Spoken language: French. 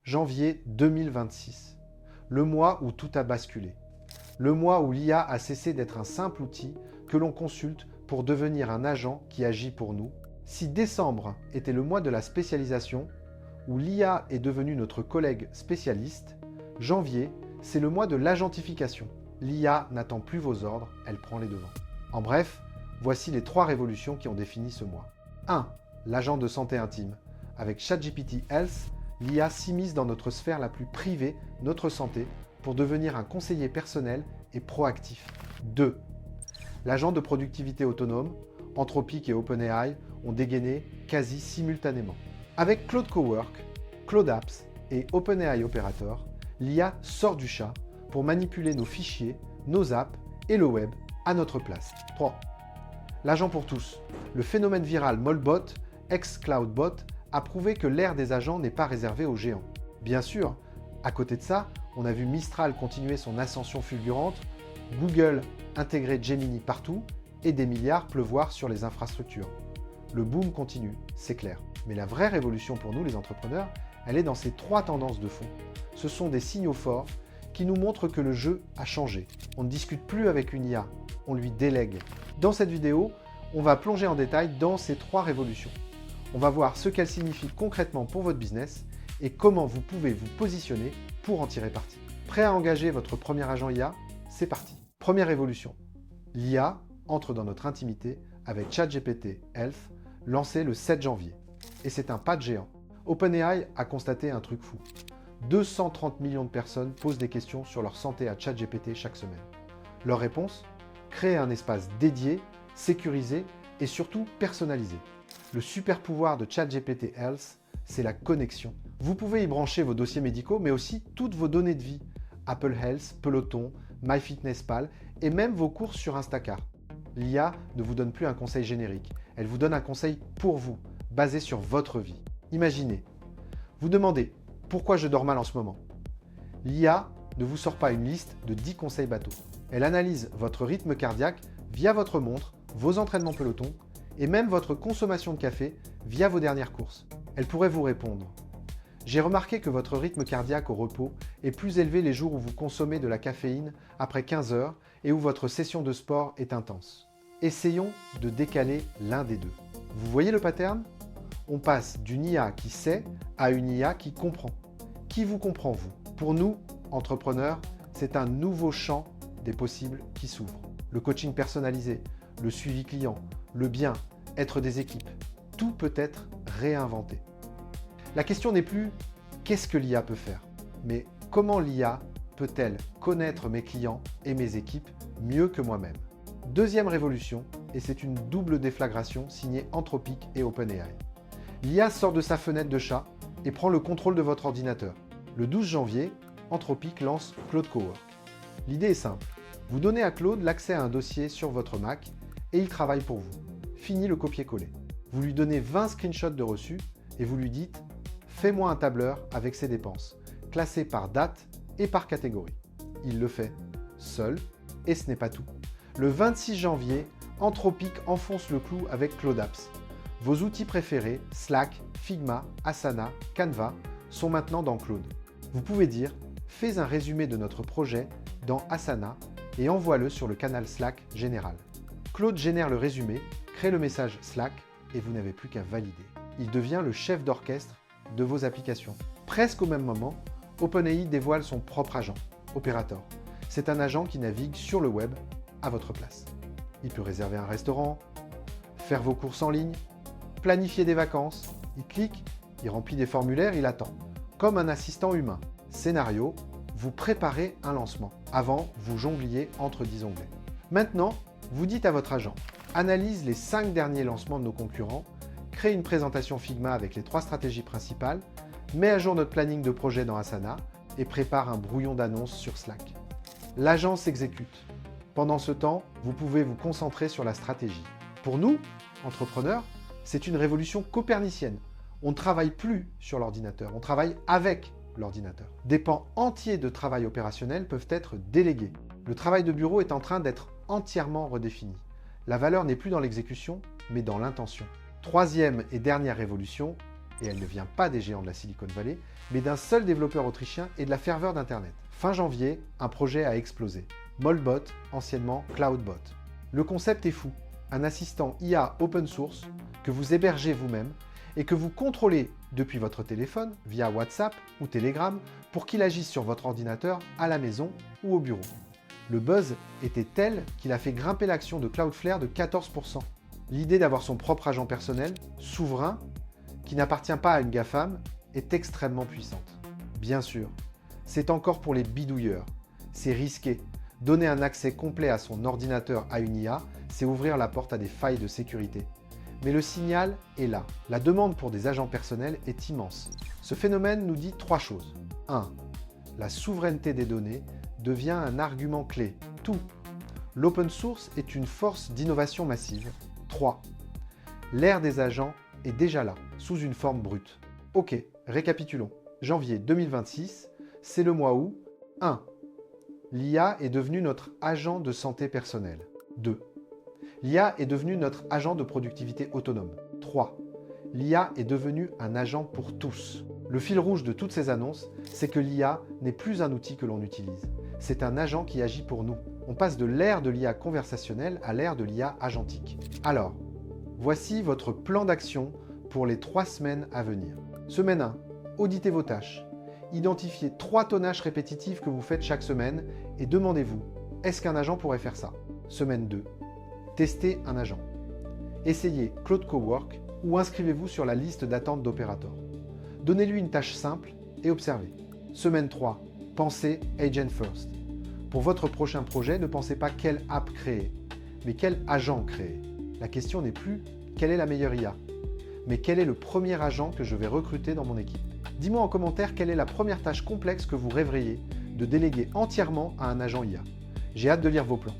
Janvier 2026. Le mois où tout a basculé. Le mois où l'IA a cessé d'être un simple outil que l'on consulte pour devenir un agent qui agit pour nous. Si décembre était le mois de la spécialisation, où l'IA est devenue notre collègue spécialiste, janvier, c'est le mois de l'agentification. L'IA n'attend plus vos ordres, elle prend les devants. En bref, voici les 3 révolutions qui ont défini ce mois. 1. L'agent de santé intime. Avec ChatGPT Health, l'IA s'immisce dans notre sphère la plus privée, notre santé, pour devenir un conseiller personnel et proactif. 2. L'agent de productivité autonome, Anthropic et OpenAI ont dégainé quasi simultanément. Avec Claude Cowork, Claude Apps et OpenAI Operator, l'IA sort du chat pour manipuler nos fichiers, nos apps et le web à notre place. 3. L'agent pour tous. Le phénomène viral Molbot, ex-Cloudbot, a prouvé que l'ère des agents n'est pas réservée aux géants. Bien sûr, à côté de ça, on a vu Mistral continuer son ascension fulgurante, Google intégrer Gemini partout et des milliards pleuvoir sur les infrastructures. Le boom continue, c'est clair. Mais la vraie révolution pour nous, les entrepreneurs, elle est dans ces 3 tendances de fond. Ce sont des signaux forts qui nous montrent que le jeu a changé. On ne discute plus avec une IA, on lui délègue. Dans cette vidéo, on va plonger en détail dans ces 3 révolutions. On va voir ce qu'elles signifient concrètement pour votre business et comment vous pouvez vous positionner pour en tirer parti. Prêt à engager votre premier agent IA? C'est parti. Première révolution. L'IA entre dans notre intimité avec ChatGPT Health, lancé le 7 janvier. Et c'est un pas de géant. OpenAI a constaté un truc fou. 230 millions de personnes posent des questions sur leur santé à ChatGPT chaque semaine. Leur réponse? Créer un espace dédié, sécurisé et surtout personnalisé. Le super pouvoir de ChatGPT Health, c'est la connexion. Vous pouvez y brancher vos dossiers médicaux, mais aussi toutes vos données de vie. Apple Health, Peloton, MyFitnessPal et même vos courses sur Instacart. L'IA ne vous donne plus un conseil générique, elle vous donne un conseil pour vous, basé sur votre vie. Imaginez, vous demandez « Pourquoi je dors mal en ce moment ?» L'IA ne vous sort pas une liste de 10 conseils bateaux. Elle analyse votre rythme cardiaque via votre montre, vos entraînements Peloton et même votre consommation de café via vos dernières courses. Elle pourrait vous répondre « J'ai remarqué que votre rythme cardiaque au repos est plus élevé les jours où vous consommez de la caféine après 15 heures et où votre session de sport est intense. Essayons de décaler l'un des deux. » Vous voyez le pattern? On passe d'une IA qui sait à une IA qui comprend. Qui vous comprend, vous? Pour nous, entrepreneurs, c'est un nouveau champ des possibles qui s'ouvre. Le coaching personnalisé, le suivi client, le bien, être des équipes, tout peut être réinventé. La question n'est plus « qu'est-ce que l'IA peut faire ?» mais « comment l'IA peut-elle connaître mes clients et mes équipes mieux que moi-même ?» Deuxième révolution, et c'est une double déflagration signée Anthropic et OpenAI. L'IA sort de sa fenêtre de chat et prend le contrôle de votre ordinateur. Le 12 janvier, Anthropic lance Claude Cowork. L'idée est simple. Vous donnez à Claude l'accès à un dossier sur votre Mac et il travaille pour vous. Fini le copier-coller. Vous lui donnez 20 screenshots de reçus et vous lui dites « Fais-moi un tableur avec ses dépenses, classées par date et par catégorie. » Il le fait seul et ce n'est pas tout. Le 26 janvier, Anthropic enfonce le clou avec Claude Apps. Vos outils préférés, Slack, Figma, Asana, Canva, sont maintenant dans Claude. Vous pouvez dire « Fais un résumé de notre projet dans Asana et envoie-le sur le canal Slack général. » Claude génère le résumé, crée le message Slack et vous n'avez plus qu'à valider. Il devient le chef d'orchestre de vos applications. Presque au même moment, OpenAI dévoile son propre agent, Operator. C'est un agent qui navigue sur le web à votre place. Il peut réserver un restaurant, faire vos courses en ligne, planifier des vacances. Il clique, il remplit des formulaires, il attend. Comme un assistant humain. Scénario, vous préparez un lancement. Avant, vous jongliez entre 10 onglets. Maintenant, vous dites à votre agent, analyse les 5 derniers lancements de nos concurrents, crée une présentation Figma avec les 3 stratégies principales, met à jour notre planning de projet dans Asana et prépare un brouillon d'annonce sur Slack. L'agent s'exécute. Pendant ce temps, vous pouvez vous concentrer sur la stratégie. Pour nous, entrepreneurs, c'est une révolution copernicienne. On ne travaille plus sur l'ordinateur, on travaille avec l'ordinateur. Des pans entiers de travail opérationnel peuvent être délégués. Le travail de bureau est en train d'être entièrement redéfini. La valeur n'est plus dans l'exécution, mais dans l'intention. Troisième et dernière révolution, et elle ne vient pas des géants de la Silicon Valley, mais d'un seul développeur autrichien et de la ferveur d'Internet. Fin janvier, un projet a explosé. Molbot, anciennement Cloudbot. Le concept est fou. Un assistant IA open source que vous hébergez vous-même et que vous contrôlez depuis votre téléphone via WhatsApp ou Telegram pour qu'il agisse sur votre ordinateur à la maison ou au bureau. Le buzz était tel qu'il a fait grimper l'action de Cloudflare de 14%. L'idée d'avoir son propre agent personnel, souverain, qui n'appartient pas à une GAFAM, est extrêmement puissante. Bien sûr, c'est encore pour les bidouilleurs. C'est risqué. Donner un accès complet à son ordinateur à une IA, c'est ouvrir la porte à des failles de sécurité. Mais le signal est là. La demande pour des agents personnels est immense. Ce phénomène nous dit 3 choses. 1. La souveraineté des données devient un argument clé. Tout. L'open source est une force d'innovation massive. 3. L'ère des agents est déjà là, sous une forme brute. Ok, récapitulons. Janvier 2026, c'est le mois où 1. L'IA est devenue notre agent de santé personnelle. 2. L'IA est devenue notre agent de productivité autonome. 3. L'IA est devenue un agent pour tous. Le fil rouge de toutes ces annonces, c'est que l'IA n'est plus un outil que l'on utilise. C'est un agent qui agit pour nous. On passe de l'ère de l'IA conversationnelle à l'ère de l'IA agentique. Alors, voici votre plan d'action pour les 3 semaines à venir. Semaine 1, auditez vos tâches. Identifiez 3 tonnages répétitifs que vous faites chaque semaine et demandez-vous, est-ce qu'un agent pourrait faire ça? Semaine 2, testez un agent. Essayez Claude Cowork ou inscrivez-vous sur la liste d'attente d'Operator. Donnez-lui une tâche simple et observez. Semaine 3, pensez Agent First. Pour votre prochain projet, ne pensez pas quelle app créer, mais quel agent créer. La question n'est plus quelle est la meilleure IA, mais quel est le premier agent que je vais recruter dans mon équipe. Dis-moi en commentaire quelle est la première tâche complexe que vous rêveriez de déléguer entièrement à un agent IA. J'ai hâte de lire vos plans.